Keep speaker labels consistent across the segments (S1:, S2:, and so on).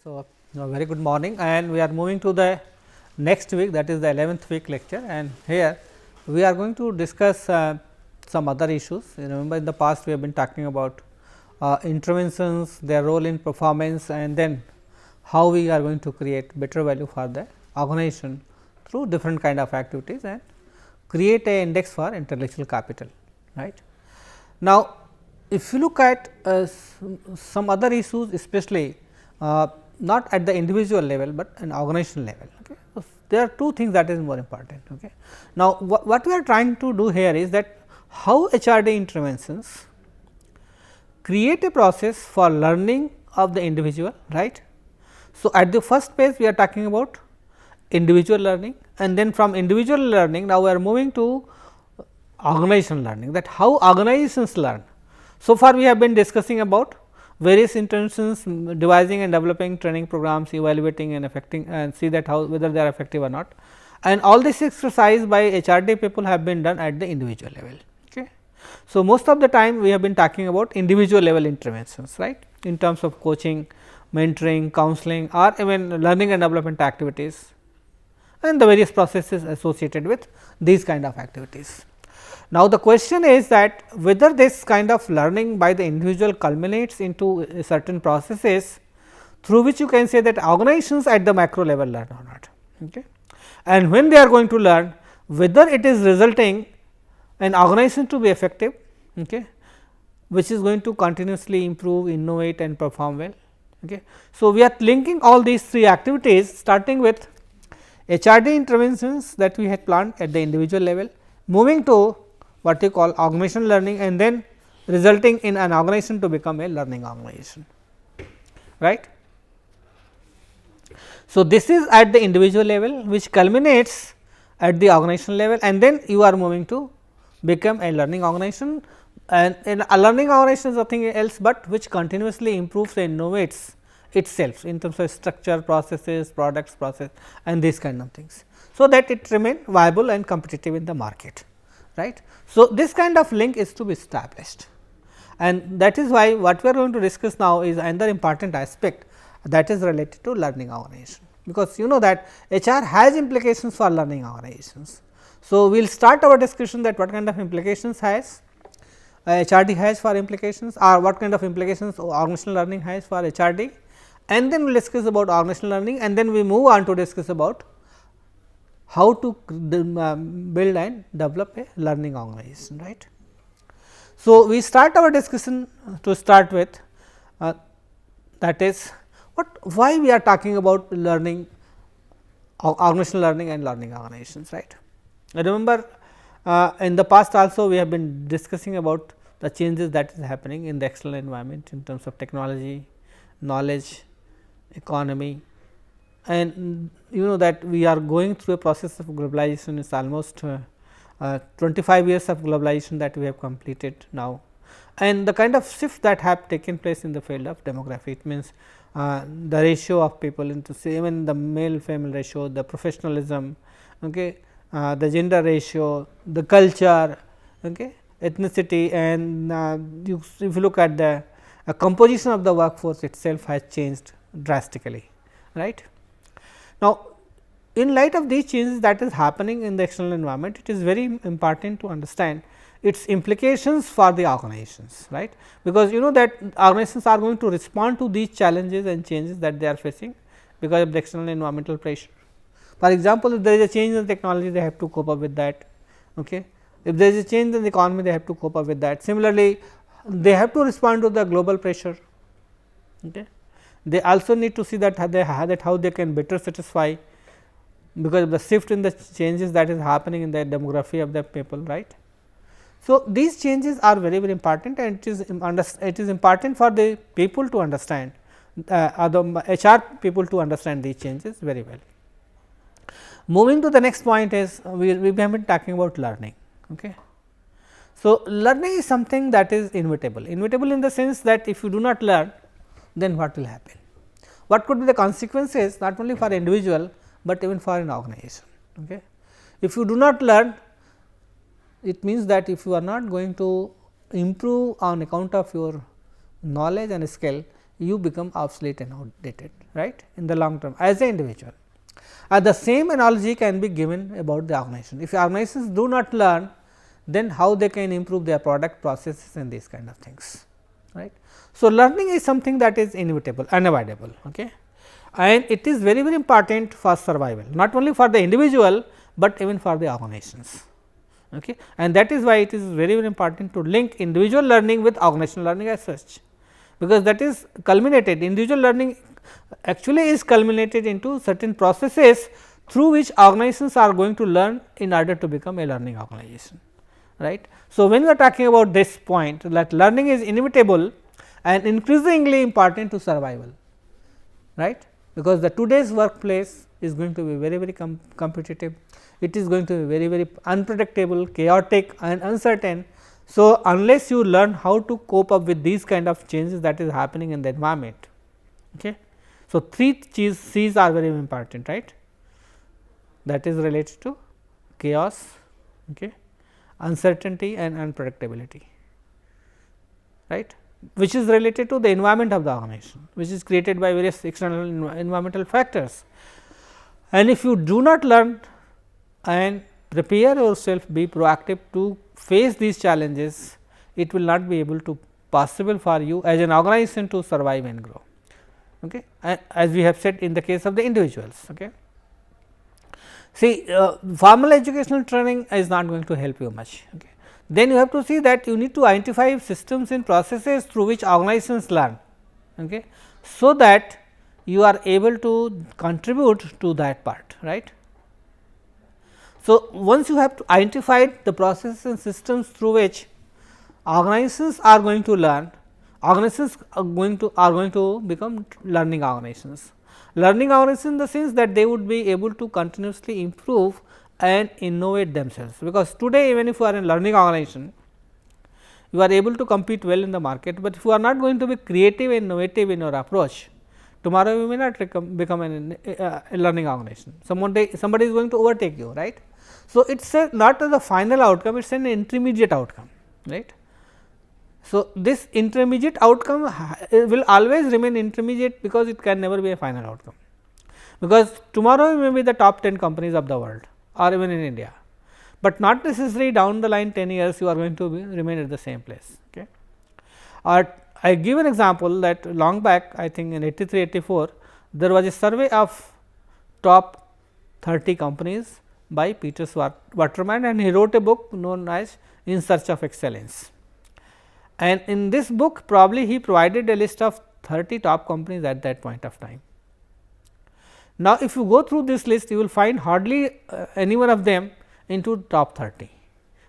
S1: So, very good morning, and we are moving to the next week, that is the 11th week lecture, and here we are going to discuss some other issues. You remember, in the past we have been talking about interventions, their role in performance, and then how we are going to create better value for the organization through different kind of activities and create a index for intellectual capital, right. Now, if you look at some other issues, especially not at the individual level, but an organizational level. Okay. So, there are two things that is more important. Okay. Now, what we are trying to do here is that how HRD interventions create a process for learning of the individual, right. So, at the first phase we are talking about individual learning, and then from individual learning now we are moving to organizational learning, that how organizations learn. So far we have been discussing about various interventions, devising and developing training programs, evaluating and affecting and see that how whether they are effective or not, and all this exercise by HRD people have been done at the individual level. Okay. So, most of the time we have been talking about individual level interventions, right, in terms of coaching, mentoring, counseling, or even learning and development activities and the various processes associated with these kind of activities. Now, the question is that whether this kind of learning by the individual culminates into certain processes through which you can say that organizations at the macro level learn or not. Okay. And when they are going to learn, whether it is resulting an organization to be effective, okay, which is going to continuously improve, innovate and perform well. Okay. So, we are linking all these three activities, starting with HRD interventions that we had planned at the individual level, moving to what you call organizational learning, and then resulting in an organization to become a learning organization, right. So, this is at the individual level, which culminates at the organizational level, and then you are moving to become a learning organization, and in a learning organization is nothing else, but which continuously improves and innovates itself in terms of structure, processes, products, process and these kind of things. So, that it remain viable and competitive in the market, right. So, this kind of link is to be established, and that is why what we are going to discuss now is another important aspect, that is related to learning organization, because you know that HR has implications for learning organizations. So, we will start our discussion that what kind of implications has HRD has for implications, or what kind of implications organizational learning has for HRD, and then we will discuss about organizational learning, and then we move on to discuss about how to build and develop a learning organization, right. So, we start our discussion to start with that is why we are talking about learning, organizational learning and learning organizations, right. Remember, in the past also we have been discussing about the changes that is happening in the external environment in terms of technology, knowledge, economy, and you know that we are going through a process of globalization. It's almost 25 years of globalization that we have completed now, and the kind of shift that have taken place in the field of demography. It means the ratio of people into even the male female ratio, the professionalism, okay, the gender ratio, the culture, okay, ethnicity, and if you look at the composition of the workforce itself has changed drastically, right. Now, in light of these changes that is happening in the external environment, it is very important to understand its implications for the organizations, right, because you know that organizations are going to respond to these challenges and changes that they are facing because of the external environmental pressure. For example, if there is a change in technology, they have to cope up with that. Okay. If there is a change in the economy, they have to cope up with that. Similarly, they have to respond to the global pressure. Okay. They also need to see that how they can better satisfy, because of the shift in the changes that is happening in the demography of the people, right. So, these changes are very important, and it is important for the people to understand, the HR people to understand these changes very well. Moving to the next point is we have been talking about learning. Okay. So, learning is something that is inevitable in the sense that if you do not learn, then what will happen? What could be the consequences not only for individual, but even for an organization. Okay. If you do not learn, it means that if you are not going to improve on account of your knowledge and skill, you become obsolete and outdated, right, in the long term as an individual. The same analogy can be given about the organization. If organizations do not learn, then how they can improve their product processes and these kind of things, right. So, learning is something that is inevitable, unavoidable, okay, and it is very very important for survival, not only for the individual, but even for the organizations. Okay. And that is why it is very very important to link individual learning with organizational learning as such, because that is culminated, individual learning actually is culminated into certain processes through which organizations are going to learn in order to become a learning organization, right. So, when we are talking about this point that learning is inevitable and increasingly important to survival, right, because the today's workplace is going to be very very competitive, it is going to be very very unpredictable, chaotic and uncertain. So, unless you learn how to cope up with these kind of changes that is happening in the environment. Okay. So, three C's are very important, right, that is related to chaos, okay, uncertainty and unpredictability, right, which is related to the environment of the organization, which is created by various external environmental factors. And if you do not learn and prepare yourself, be proactive to face these challenges, it will not be able to possible for you as an organization to survive and grow. Okay. And as we have said in the case of the individuals. Okay. See, formal educational training is not going to help you much. Okay. Then you have to see that you need to identify systems and processes through which organizations learn, okay, so that you are able to contribute to that part, right. So, once you have to identify the processes and systems through which organizations are going to learn, organizations are going to become learning organizations. Learning organizations in the sense that they would be able to continuously improve and innovate themselves, because today even if you are in learning organization, you are able to compete well in the market, but if you are not going to be creative and innovative in your approach, tomorrow you may not become a learning organization. Somebody is going to overtake you, right. So, it is not the final outcome, it is an intermediate outcome, right. So, this intermediate outcome will always remain intermediate, because it can never be a final outcome, because tomorrow you may be the top 10 companies of the world or even in India, but not necessarily down the line 10 years you are going to remain at the same place. Okay. Or I give an example that long back, I think in 83-84, there was a survey of top 30 companies by Peter Waterman, and he wrote a book known as In Search of Excellence. And in this book probably he provided a list of 30 top companies at that point of time. Now, if you go through this list, you will find hardly any one of them into top 30.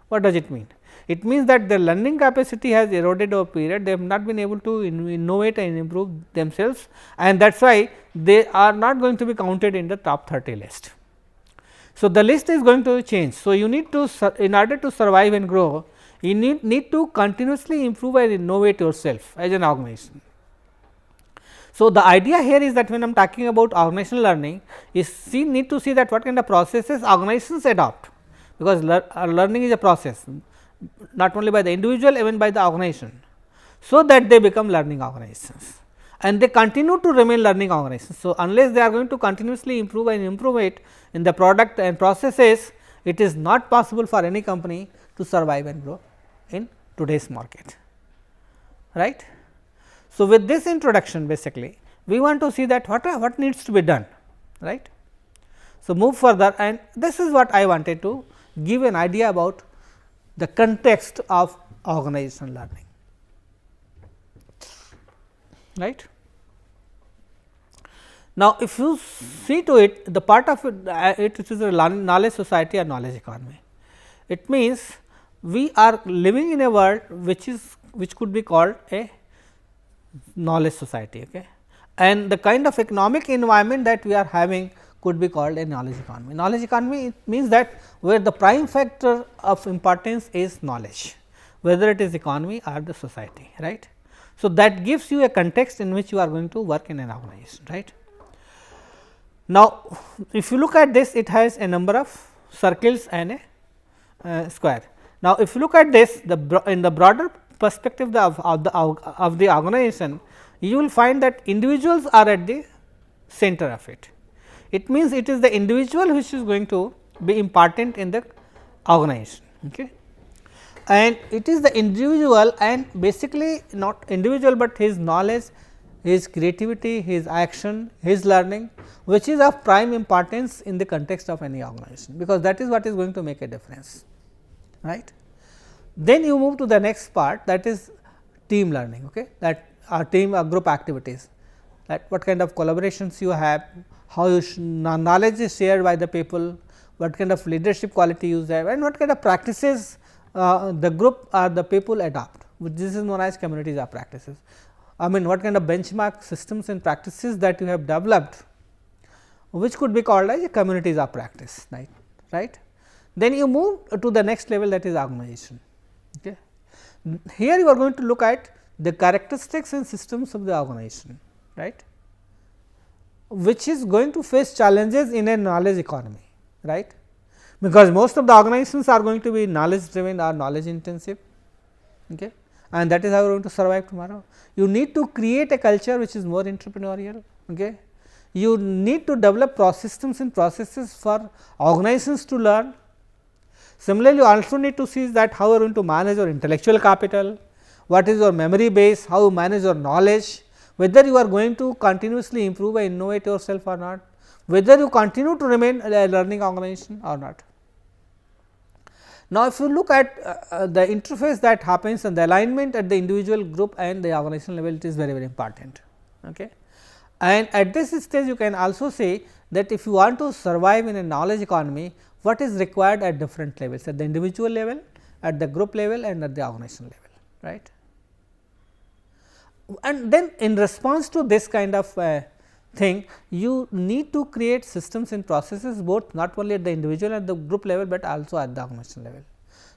S1: What does it mean? It means that their learning capacity has eroded over period, they have not been able to innovate and improve themselves, and that is why they are not going to be counted in the top 30 list. So, the list is going to change. So, you need to, in order to survive and grow, you need to continuously improve and innovate yourself as an organization. So, the idea here is that when I am talking about organizational learning is need to see that what kind of processes organizations adopt, because learning is a process not only by the individual, even by the organization, so that they become learning organizations and they continue to remain learning organizations. So, unless they are going to continuously improve and improve it in the product and processes, it is not possible for any company to survive and grow in today's market, right. So, with this introduction basically we want to see that what needs to be done, right. So, move further, and this is what I wanted to give an idea about the context of organizational learning, right. Now, if you see to it, the part of it is a knowledge society or knowledge economy. It means we are living in a world which could be called a knowledge society, okay, and the kind of economic environment that we are having could be called a knowledge economy. Knowledge economy means that where the prime factor of importance is knowledge, whether it is economy or the society, right. So, that gives you a context in which you are going to work in an organization, right. Now, if you look at this, it has a number of circles and a square. Now, if you look at this, in the broader perspective of the organization, you will find that individuals are at the center of it. It means, it is the individual which is going to be important in the organization. Okay. And it is the individual, and basically not individual, but his knowledge, his creativity, his action, his learning, which is of prime importance in the context of any organization, because that is what is going to make a difference, right. Then you move to the next part, that is team learning, okay, that are team or group activities, that what kind of collaborations you have, how knowledge is shared by the people, what kind of leadership quality you have, and what kind of practices the group or the people adopt, this is known as communities of practices. I mean, what kind of benchmark systems and practices that you have developed, which could be called as a communities of practice, right. Then you move to the next level, that is organization. Okay. Here you are going to look at the characteristics and systems of the organization, right, which is going to face challenges in a knowledge economy, right, because most of the organizations are going to be knowledge driven or knowledge intensive, okay, and that is how you are going to survive tomorrow. You need to create a culture which is more entrepreneurial. Okay. You need to develop systems and processes for organizations to learn. Similarly, you also need to see that how you are going to manage your intellectual capital, what is your memory base, how you manage your knowledge, whether you are going to continuously improve and innovate yourself or not, whether you continue to remain a learning organization or not. Now, if you look at the interface that happens and the alignment at the individual, group and the organizational level, it is very important. Okay. And at this stage you can also say that if you want to survive in a knowledge economy, what is required at different levels, at the individual level, at the group level and at the organizational level, right. And then in response to this kind of thing, you need to create systems and processes both not only at the individual and the group level, but also at the organizational level.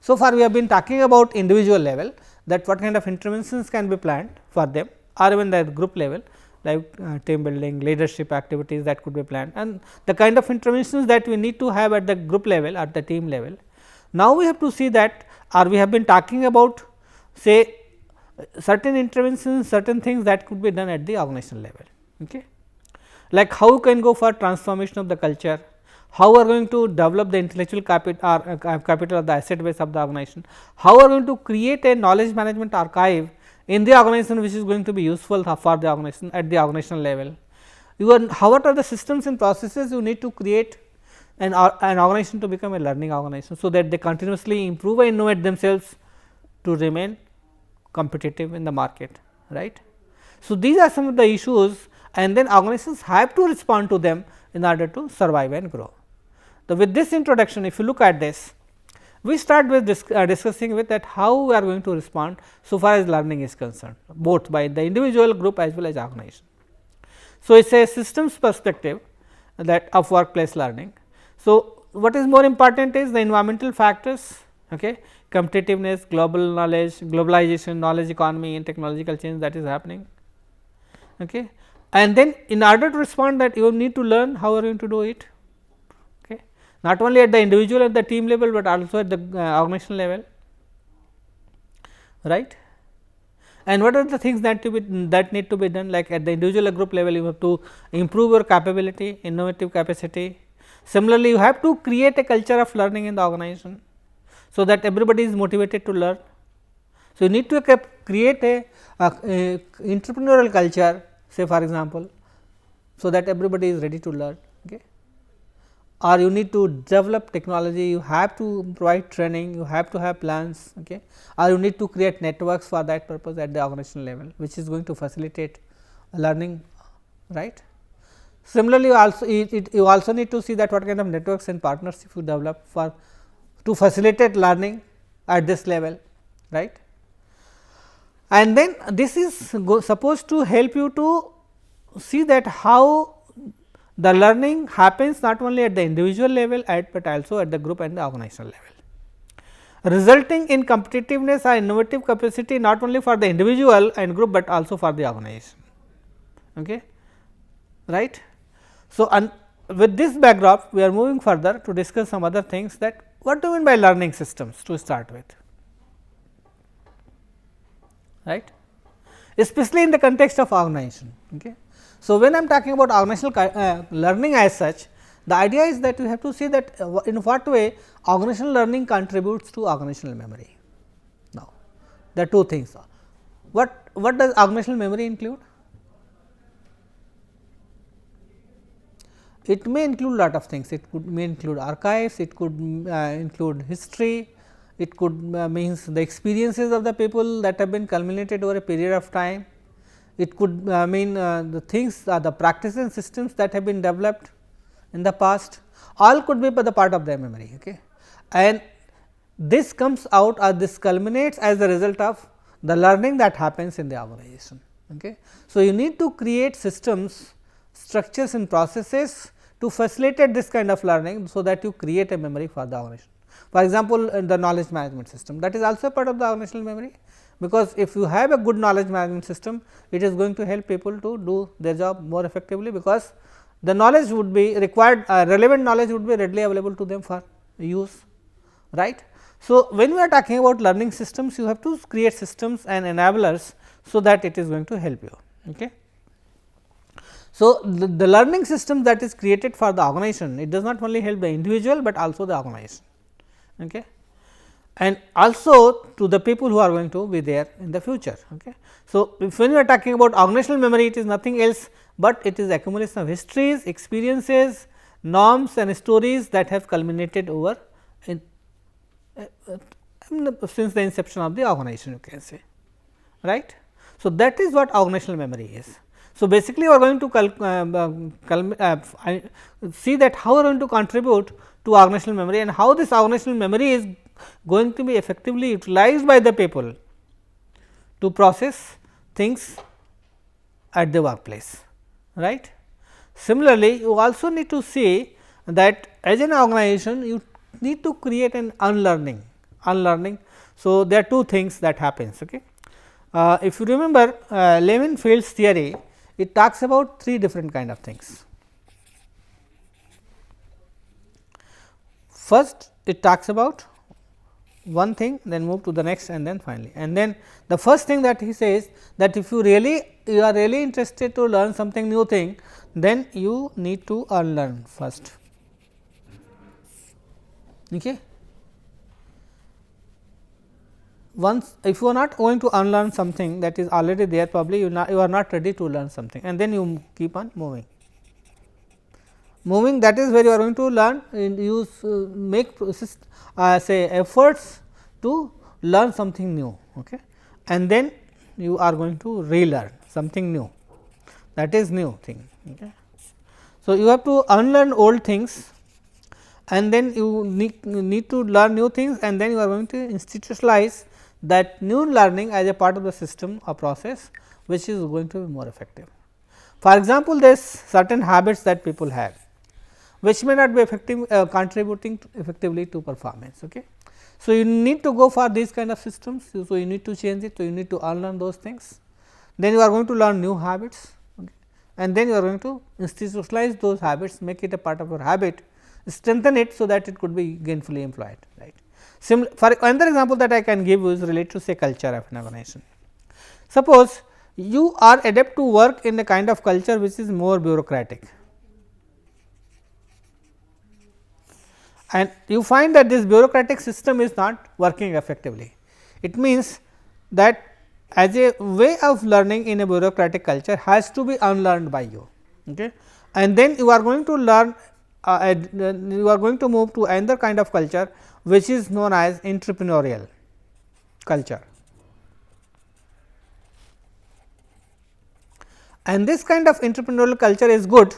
S1: So far we have been talking about individual level, that what kind of interventions can be planned for them, or even the group level like team building, leadership activities that could be planned, and the kind of interventions that we need to have at the group level, at the team level. Now, we have to see that, or we have been talking about say certain interventions, certain things that could be done at the organizational level. Okay. Like how you can go for transformation of the culture, how we are going to develop the intellectual capital or capital of the asset base of the organization, how we are going to create a knowledge management archive in the organization which is going to be useful for the organization at the organizational level. What are the systems and processes you need to create an organization to become a learning organization, so that they continuously improve and innovate themselves to remain competitive in the market, right. So, these are some of the issues, and then organizations have to respond to them in order to survive and grow. So, with this introduction, if you look at this, we start with discussing with that how we are going to respond so far as learning is concerned, both by the individual, group as well as organization. So, it is a systems perspective that of workplace learning. So, what is more important is the environmental factors, okay, competitiveness, global knowledge, globalization, knowledge economy and technological change that is happening. Okay. And then in order to respond that, you need to learn how you are going to do it, okay, not only at the individual and the team level, but also at the organizational level, right. And what are the things that need to be done, like at the individual or group level, you have to improve your capability, innovative capacity. Similarly, you have to create a culture of learning in the organization, so that everybody is motivated to learn. So, you need to create a entrepreneurial culture, say for example, so that everybody is ready to learn, okay. Or you need to develop technology, you have to provide training, you have to have plans, okay. Or you need to create networks for that purpose at the organizational level, which is going to facilitate learning, right. Similarly, you also need to see that what kind of networks and partnerships you develop for to facilitate learning at this level, right. And then this is supposed to help you to see that how the learning happens not only at the individual level, but also at the group and the organizational level, resulting in competitiveness or innovative capacity not only for the individual and group, but also for the organization, okay, right. So, with this backdrop, we are moving further to discuss some other things, that what do you mean by learning systems to start with, right. especially in the context of organization. Okay. So, when I am talking about organizational learning as such, the idea is that you have to see that in what way organizational learning contributes to organizational memory. Now, there are two things. What does organizational memory include? It may include lot of things. It may include archives, it could include history, it could means the experiences of the people that have been culminated over a period of time. It could mean the things, the practices and systems that have been developed in the past, all could be the part of their memory. Okay. And this comes out or this culminates as a result of the learning that happens in the organization. Okay. So, you need to create systems, structures and processes to facilitate this kind of learning, so that you create a memory for the organization. For example, the knowledge management system, that is also part of the organizational memory, because if you have a good knowledge management system, it is going to help people to do their job more effectively, because the knowledge would be required, relevant knowledge would be readily available to them for use, right. So, when we are talking about learning systems, you have to create systems and enablers, so that it is going to help you. Okay. So, the learning system that is created for the organization, it does not only help the individual, but also the organization, okay, and also to the people who are going to be there in the future. Okay. So, if when we are talking about organizational memory, it is nothing else, but it is accumulation of histories, experiences, norms and stories that have culminated over in since the inception of the organization, you can say, right. So, that is what organizational memory is. So, basically we are going to see that how we are going to contribute to organizational memory, and how this organizational memory is going to be effectively utilized by the people to process things at the workplace, right. Similarly, you also need to see that as an organization you need to create an unlearning. So, there are two things that happens. Okay. If you remember Levin-Field's theory, it talks about three different kind of things. First, it talks about one thing, then move to the next, and then finally. And then the first thing that he says, that if you are really interested to learn something new thing, then you need to unlearn first. Okay. Once, if you are not going to unlearn something that is already there, probably you are not ready to learn something, and then you keep on moving. That is where you are going to learn, and use make say efforts to learn something new, okay, and then you are going to relearn something new, that is new thing. Okay. So, you have to unlearn old things, and then you need to learn new things, and then you are going to institutionalize that new learning as a part of the system or process, which is going to be more effective. For example, there is certain habits that people have, which may not be effective contributing effectively to performance. Okay. So, you need to go for these kind of systems. So, you need to change it. So, you need to unlearn those things. Then you are going to learn new habits, okay, and then you are going to institutionalize those habits, make it a part of your habit, strengthen it, so that it could be gainfully employed, right. For another example that I can give is related to say culture of an organization. Suppose you are adept to work in a kind of culture which is more bureaucratic, and you find that this bureaucratic system is not working effectively. It means that as a way of learning in a bureaucratic culture has to be unlearned by you, okay, and then you are going to learn you are going to move to another kind of culture, which is known as entrepreneurial culture. And this kind of entrepreneurial culture is good.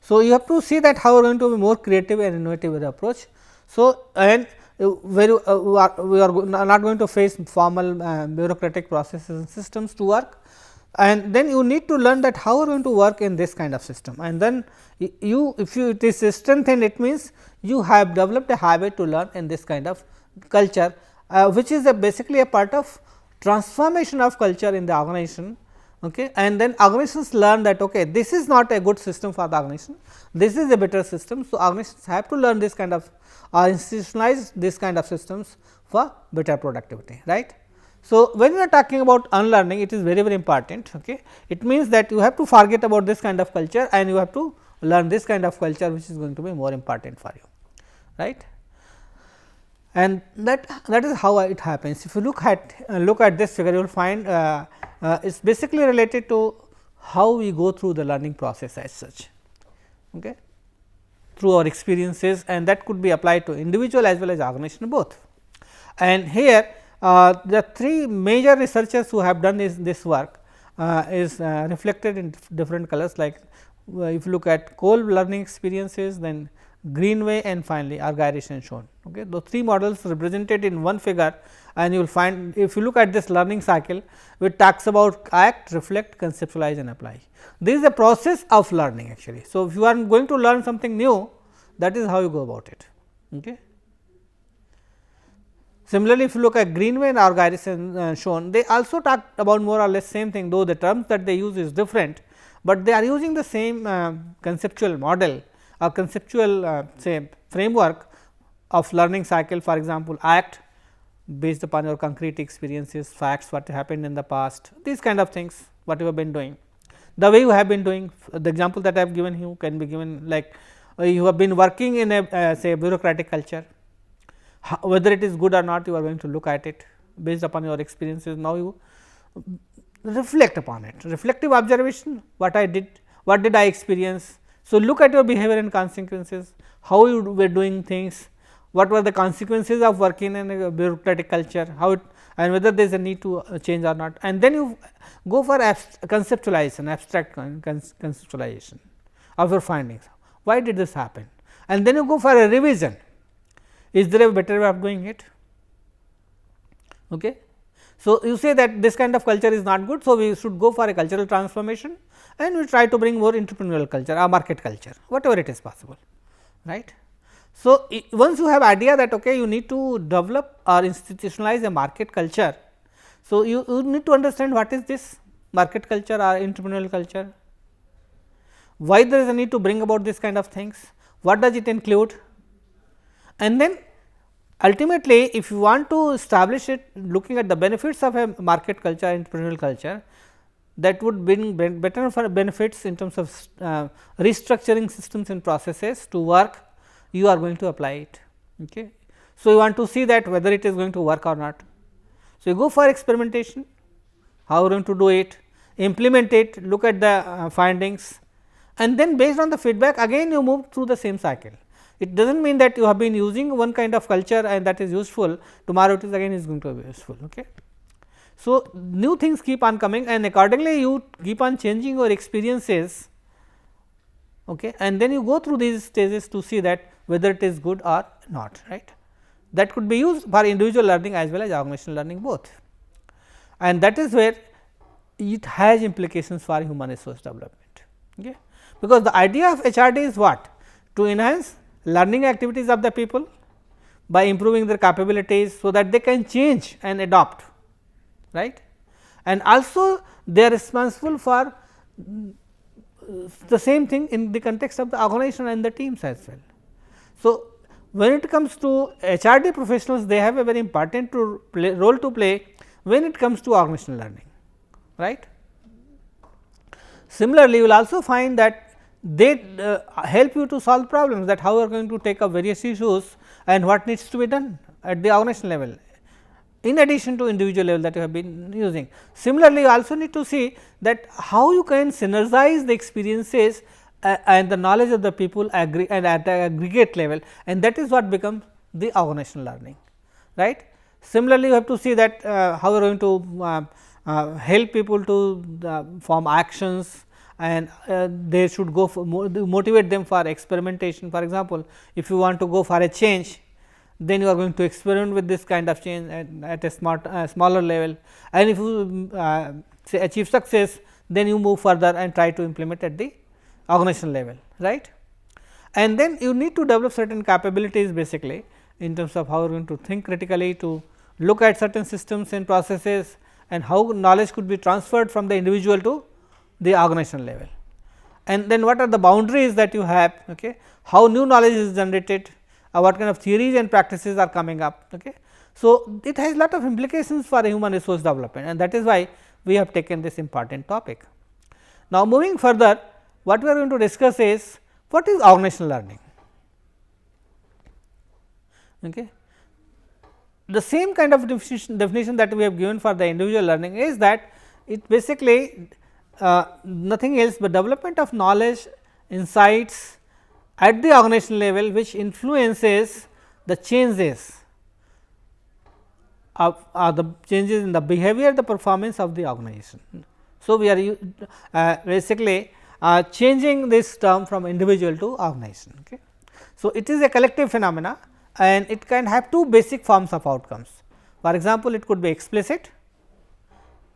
S1: So, you have to see that how you are going to be more creative and innovative with the approach. So, and where we are not going to face formal bureaucratic processes and systems to work, and then you need to learn that how you are going to work in this kind of system, and then you if you it is strengthened, it means you have developed a habit to learn in this kind of culture, which is basically a part of transformation of culture in the organization. Okay. And then organizations learn that okay, this is not a good system for the organization, this is a better system. So, organizations have to learn this kind of institutionalize this kind of systems for better productivity, right. So, when you are talking about unlearning, it is very very important. Okay. It means that you have to forget about this kind of culture and you have to learn this kind of culture, which is going to be more important for you, right. And that is how it happens. If you look at this figure, you will find it is basically related to how we go through the learning process as such, okay, through our experiences, and that could be applied to individual as well as organization both. And here the three major researchers who have done this work is reflected in different colors, like if you look at Kolb learning experiences, then Greenway, and finally Argyris and Schoen. Okay. Those three models represented in one figure, and you will find if you look at this learning cycle, which talks about act, reflect, conceptualize and apply. This is a process of learning actually. So, if you are going to learn something new, that is how you go about it. Okay. Similarly, if you look at Greenway and Argyris and Schoen, they also talk about more or less same thing, though the terms that they use is different, but they are using the same conceptual model or conceptual say framework of learning cycle. For example, act based upon your concrete experiences, facts, what happened in the past, these kind of things, what you have been doing. The way you have been doing, the example that I have given you can be given like you have been working in a say bureaucratic culture. Whether it is good or not, you are going to look at it based upon your experiences. Now, you reflect upon it, reflective observation, what I did, what did I experience. So, look at your behavior and consequences, how you were doing things, what were the consequences of working in a bureaucratic culture, how it, and whether there is a need to change or not, and then you go for conceptualization, abstract conceptualization of your findings. Why did this happen? And then you go for a revision. Is there a better way of doing it? Okay. So, you say that this kind of culture is not good. So, we should go for a cultural transformation and we try to bring more entrepreneurial culture or market culture, whatever it is possible, right. So, once you have idea that okay, you need to develop or institutionalize a market culture. So, you need to understand what is this market culture or entrepreneurial culture, why there is a need to bring about this kind of things, what does it include, and then ultimately if you want to establish it looking at the benefits of a market culture, entrepreneurial culture, that would bring better benefits in terms of restructuring systems and processes to work, you are going to apply it. Okay. So, you want to see that whether it is going to work or not. So, you go for experimentation, how you are going to do it, implement it, look at the findings, and then based on the feedback again you move through the same cycle. It does not mean that you have been using one kind of culture and that is useful, tomorrow it is again is going to be useful. Okay. So, new things keep on coming and accordingly you keep on changing your experiences, okay, and then you go through these stages to see that whether it is good or not, right. That could be used for individual learning as well as organizational learning both, and that is where it has implications for human resource development. Okay. Because the idea of HRD is what? To enhance learning activities of the people by improving their capabilities, so that they can change and adopt, right. And also they are responsible for the same thing in the context of the organization and the teams as well. So, when it comes to HRD professionals, they have a very important role to play when it comes to organizational learning, right. Similarly, you will also find that they help you to solve problems, that how you are going to take up various issues and what needs to be done at the organizational level, in addition to individual level that you have been using. Similarly, you also need to see that how you can synergize the experiences and the knowledge of the people and at the aggregate level, and that is what becomes the organizational learning, right. Similarly, you have to see that how you are going to help people to form actions, and they should go for motivate them for experimentation. For example, if you want to go for a change, then you are going to experiment with this kind of change at a smaller level, and if you say achieve success, then you move further and try to implement at the organizational level, right. And then you need to develop certain capabilities basically in terms of how you are going to think critically, to look at certain systems and processes, and how knowledge could be transferred from the individual to the organizational level. And then what are the boundaries that you have, okay? How new knowledge is generated, what kind of theories and practices are coming up. Okay? So, it has lot of implications for human resource development, and that is why we have taken this important topic. Now, moving further, what we are going to discuss is what is organizational learning. Okay. The same kind of definition that we have given for the individual learning is that it basically nothing else but development of knowledge, insights at the organizational level, which influences the changes of the changes in the behavior, the performance of the organization. So, we are basically changing this term from individual to organization. Okay. So, it is a collective phenomena and it can have two basic forms of outcomes. For example, it could be explicit,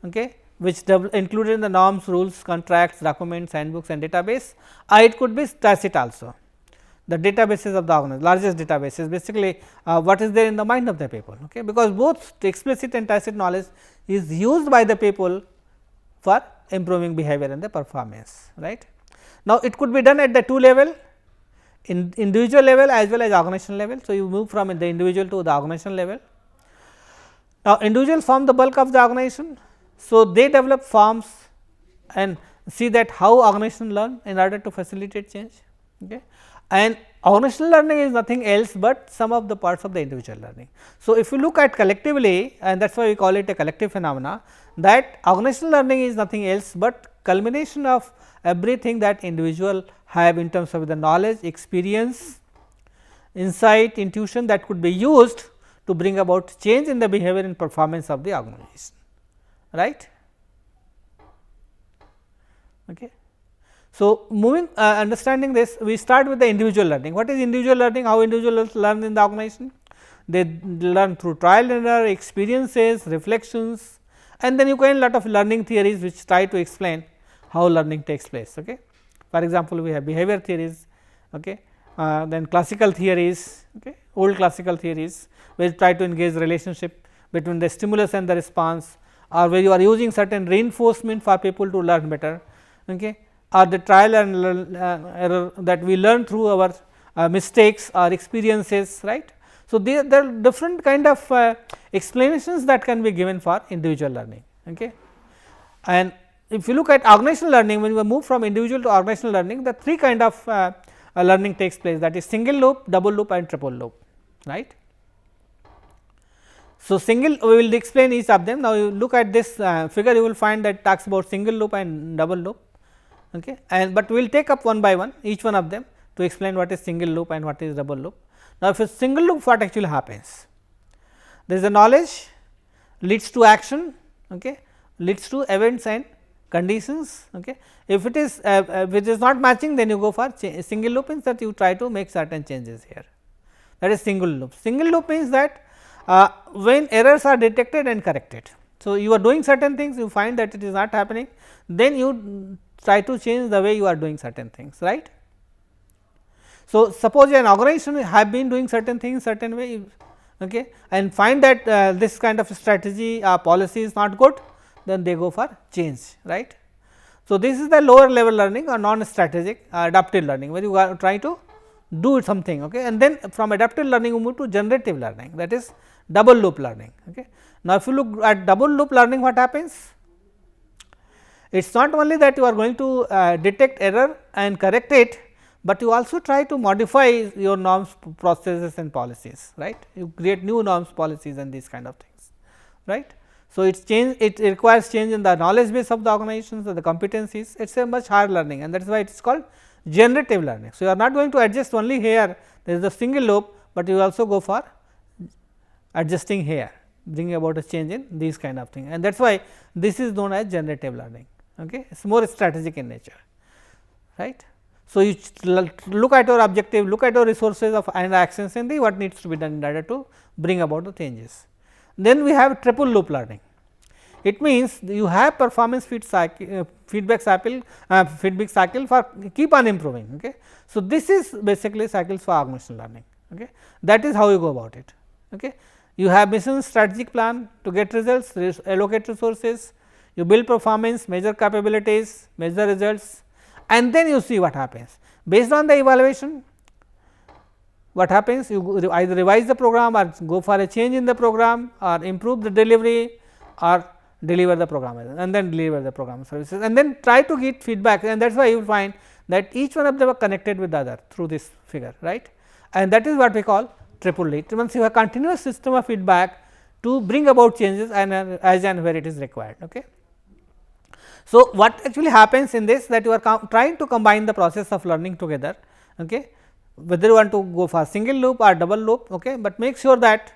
S1: okay, which included in the norms, rules, contracts, documents, handbooks and database, or it could be tacit also. The databases of the organization, largest databases, basically what is there in the mind of the people, okay, because both explicit and tacit knowledge is used by the people for improving behavior and the performance, right. Now, it could be done at the two level, in individual level as well as organizational level. So, you move from the individual to the organizational level. Now, individuals form the bulk of the organization. So, they develop forms and see that how organization learn in order to facilitate change. Okay. And organizational learning is nothing else but some of the parts of the individual learning. So, if you look at collectively, and that is why we call it a collective phenomena, that organizational learning is nothing else but culmination of everything that individual have in terms of the knowledge, experience, insight, intuition that could be used to bring about change in the behavior and performance of the organization, right. Okay. So, moving understanding this, we start with the individual learning. What is individual learning? How individuals learn in the organization? They learn through trial and error, experiences, reflections, and then you can lot of learning theories which try to explain how learning takes place. Okay. For example, we have behavior theories, okay, then classical theories, okay, old classical theories, which try to engage relationship between the stimulus and the response, or where you are using certain reinforcement for people to learn better, okay, or the trial and error that we learn through our mistakes or experiences, right. So, there are different kind of explanations that can be given for individual learning. Okay. And if you look at organizational learning, when we move from individual to organizational learning, the three kind of learning takes place, that is single loop, double loop and triple loop, right. So, single we will explain each of them. Now, you look at this figure, you will find that talks about single loop and double loop, okay. And but we will take up one by one each one of them to explain what is single loop and what is double loop. Now, if a single loop, what actually happens? There is a knowledge leads to action, okay, leads to events and conditions. Okay. If it is not matching, then you go for single loop, means that you try to make certain changes here, that is single loop. Single loop means that when errors are detected and corrected. So, you are doing certain things, you find that it is not happening, then you try to change the way you are doing certain things, right. So, suppose an organization have been doing certain things certain way, okay, and find that this kind of strategy policy is not good, then they go for change, right. So, this is the lower level learning or non strategic adaptive learning, where you are trying to do something, okay, and then from adaptive learning you move to generative learning, that is double loop learning. Okay. Now, if you look at double loop learning, what happens? It is not only that you are going to detect error and correct it, but you also try to modify your norms, processes and policies, right. You create new norms, policies and these kind of things, right. So, it requires change in the knowledge base of the organizations or the competencies, it is a much higher learning, and that is why it is called generative learning. So, you are not going to adjust only here, there is a single loop, but you also go for adjusting here, bringing about a change in these kind of thing, and that is why this is known as generative learning. Okay. It is more strategic in nature, right. So, you look at your objective, look at your resources of and actions and the what needs to be done in order to bring about the changes. Then we have triple loop learning. It means you have performance feedback cycle for keep on improving. Okay. So, this is basically cycles for organizational learning. Okay. That is how you go about it. Okay. You have mission strategic plan to get results, allocate resources, you build performance, measure capabilities, measure results, and then you see what happens. Based on the evaluation, what happens, you either revise the program or go for a change in the program or improve the delivery or deliver the program and then deliver the program services and then try to get feedback, and that is why you will find that each one of them are connected with the other through this figure, right. And that is what we call triple lead. It means you have a continuous system of feedback to bring about changes and as and where it is required. Okay. So, what actually happens in this, that you are trying to combine the process of learning together, okay, whether you want to go for single loop or double loop, okay, but make sure that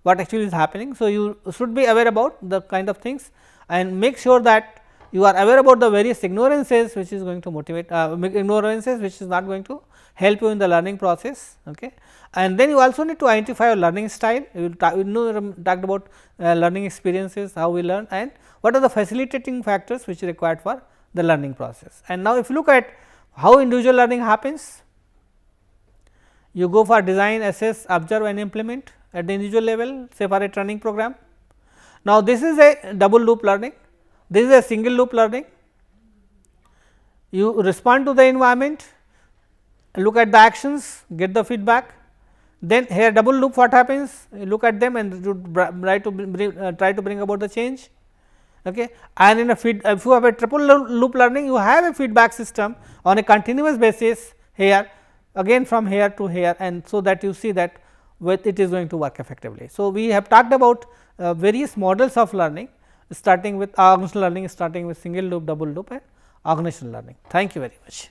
S1: what actually is happening. So, you should be aware about the kind of things and make sure that you are aware about the various ignorances which is going to motivate ignorances which is not going to help you in the learning process. Okay. And then you also need to identify your learning style. You talked about learning experiences, how we learn, and what are the facilitating factors which are required for the learning process. And now, if you look at how individual learning happens, you go for design, assess, observe and implement at the individual level, say for a training program. Now, this is a double loop learning, this is a single loop learning. You respond to the environment, look at the actions, get the feedback. Then here double loop, what happens? You look at them and try to bring about the change. Okay. And in a if you have a triple loop learning, you have a feedback system on a continuous basis here, again from here to here, and so that you see that it is going to work effectively. So, we have talked about various models of learning, starting with organizational learning, starting with single loop, double loop and organizational learning. Thank you very much.